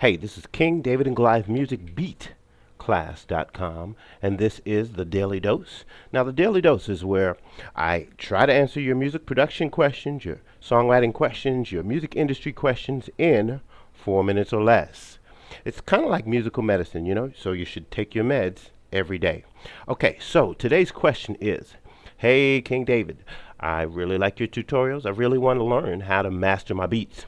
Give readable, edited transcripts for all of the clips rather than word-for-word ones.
Hey, this is King David and Goliath Music Beat Class.com, and this is the Daily Dose. Now, the Daily Dose is where I try to answer your music production questions, your songwriting questions, your music industry questions in 4 minutes or less. It's kind of like musical medicine, you know, so you should take your meds every day. Okay, so today's question is, hey, King David, I really like your tutorials. I really want to learn how to master my beats.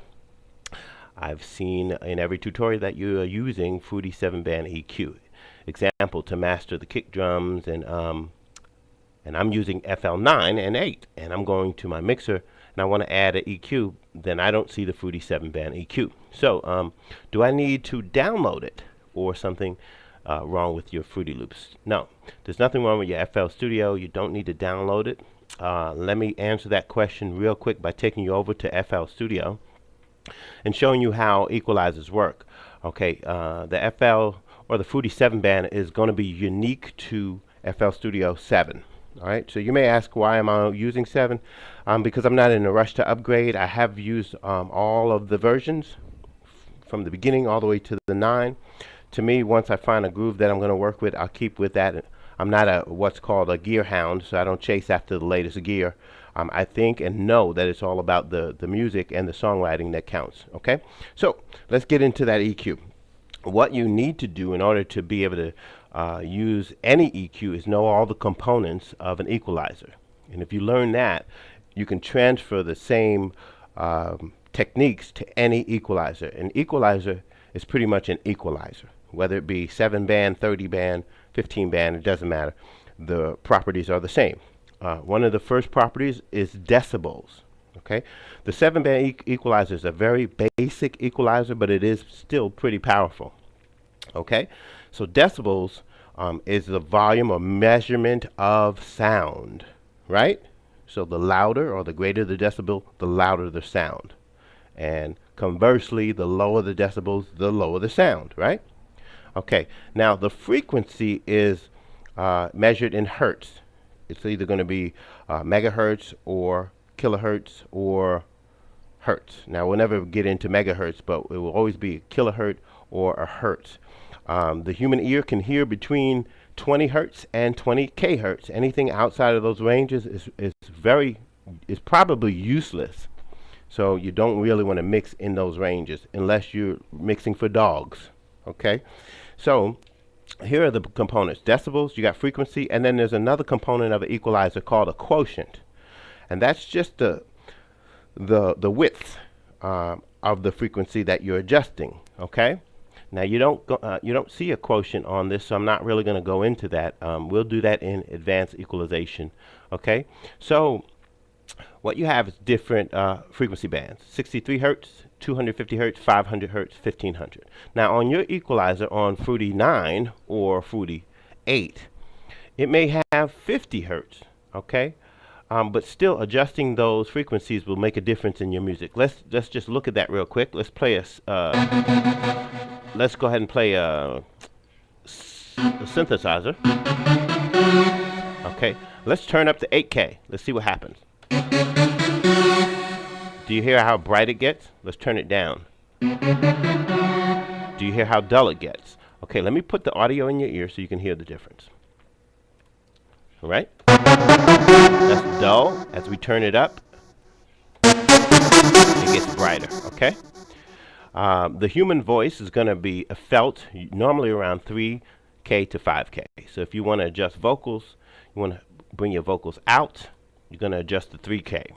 I've seen in every tutorial that you are using Fruity 7-band EQ. Example, to master the kick drums, and I'm using FL9 and 8, and I'm going to my mixer and I want to add an EQ, then I don't see the Fruity 7-band EQ. So do I need to download it or something wrong with your Fruity Loops? No, there's nothing wrong with your FL Studio. You don't need to download it. Let me answer that question real quick by taking you over to FL Studio and showing you how equalizers work. Okay, the FL or the Fruity 7-band is going to be unique to FL Studio 7. All right, so you may ask, why am I using 7? Because I'm not in a rush to upgrade. I have used all of the versions from the beginning all the way to the 9. To me, once I find a groove that I'm going to work with, I'll keep with that. I'm not a what's called a gear hound, so I don't chase after the latest gear. I think and know that it's all about the music and the songwriting that counts. Okay, so let's get into that EQ. What you need to do in order to be able to use any EQ is know all the components of an equalizer. And if you learn that, you can transfer the same techniques to any equalizer. An equalizer is pretty much an equalizer, whether it be 7-band, 30-band, 15-band, it doesn't matter. The properties are the same. One of the first properties is decibels. Okay, the 7-band equalizer is a very basic equalizer, but it is still pretty powerful. Okay, so decibels is the volume or measurement of sound, right? So the louder or the greater the decibel, the louder the sound. And conversely, the lower the decibels, the lower the sound, right? Okay, now the frequency is measured in hertz. It's either going to be megahertz or kilohertz or hertz. Now we'll never get into megahertz, but it will always be a kilohertz or a hertz. The human ear can hear between 20 hertz and 20 kHz. Anything outside of those ranges is probably useless. So you don't really want to mix in those ranges unless you're mixing for dogs. Okay, so here are the components. Decibels, you got frequency, and then there's another component of an equalizer called a quotient, and that's just the width of the frequency that you're adjusting. Okay, now you don't see a quotient on this, so I'm not really going to go into that. We'll do that in advanced equalization. Okay, so what you have is different frequency bands: 63 hertz, 250 hertz, 500 hertz, 1500. Now on your equalizer on Fruity 9 or Fruity 8, it may have 50 hertz, okay? But still adjusting those frequencies will make a difference in your music. Let's just look at that real quick. Let's play let's go ahead and play a synthesizer. Okay, let's turn up to 8K. Let's see what happens. Do you hear how bright it gets? Let's turn it down. Do you hear how dull it gets? Okay, let me put the audio in your ear so you can hear the difference. All right? That's dull. As we turn it up, it gets brighter, okay? The human voice is going to be felt normally around 3K to 5K. So if you want to adjust vocals, you want to bring your vocals out, you're going to adjust the 3K.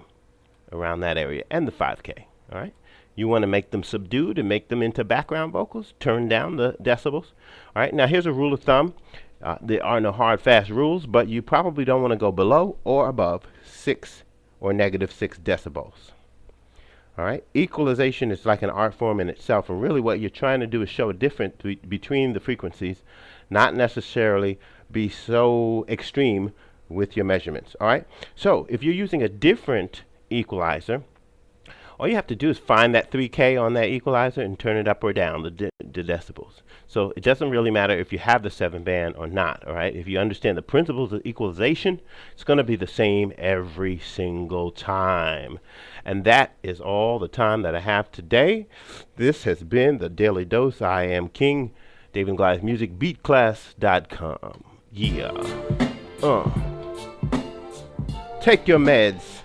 Around that area, and the 5K. All right, you want to make them subdued and make them into background vocals, turn down the decibels. All right, now here's a rule of thumb. There are no hard fast rules, but you probably don't want to go below or above 6 or -6 decibels. All right, equalization is like an art form in itself, and really what you're trying to do is show a difference between the frequencies, not necessarily be so extreme with your measurements. All right, so if you're using a different equalizer, All you have to do is find that 3K on that equalizer and turn it up or down, the decibels. So it doesn't really matter if you have the 7-band or not, all right? If you understand the principles of equalization, it's going to be the same every single time. And that is all the time that I have today. This has been the Daily Dose. I am King, David and Goliath Music, beatclass.com. Yeah. Take your meds.